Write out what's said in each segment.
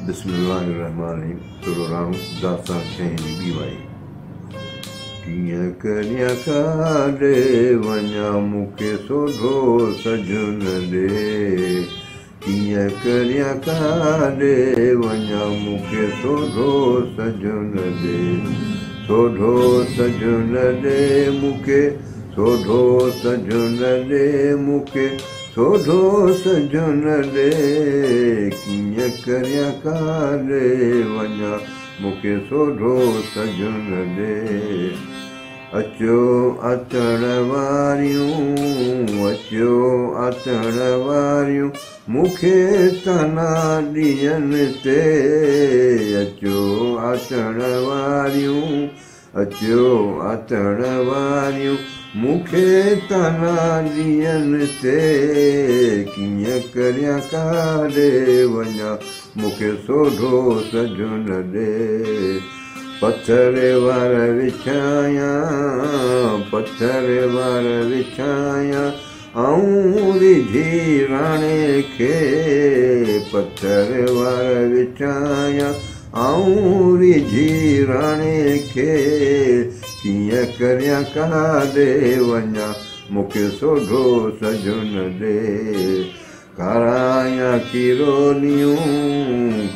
बिस्मिल्लाहिर्रहमानिर्रहीम सुराणु दासा छहीं बीवाई कीअं करियां काॾे वञा मूंखे सोढो सजन ॾे कीअं करियां काॾे वञा मूंखे सोढो सजन ॾे सोढो सजन ॾे मूंखे सोढो सजन ॾे मूंखे सोढो सजन ॾे कीअं करियां काॾे वञा मूंखे सोढो सजन ॾे अचो अचण वारियूं अचो अचण वारियूं मूंखे ताना ॾियनि ते अचो अचण वारियूं अचो अचण वारियूं मूंखे ताना ॾियनि ते कीअं करियां काॾे वञा मूंखे सोढो सजन ॾे पथर वार विछायां पथर वार विछायां आऊं विझी राणे खे पथर वार विछायां आऊं विझी राणे खे कीअं करियां काॾे वञा मूंखे सोढो सजन ॾे कारायां किरोलियूं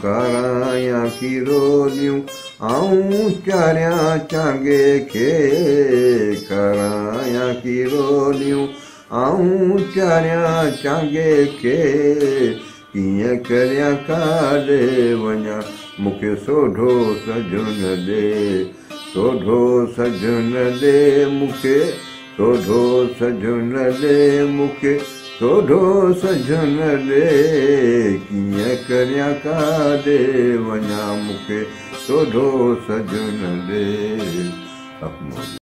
कारायां किरोलियूं आऊं चारियां चांगे खे कारायां किरोलियूं आऊं चारियां चांगे खे कीअं करियां काॾे वञा मूंखे सोढो सजन ॾे सोढो सजन ॾे मूंखे सोढो सजन ॾे मूंखे सोढो सजन ॾे कीअं करियां काॾे वञा मूंखे सोढो सजन ॾे।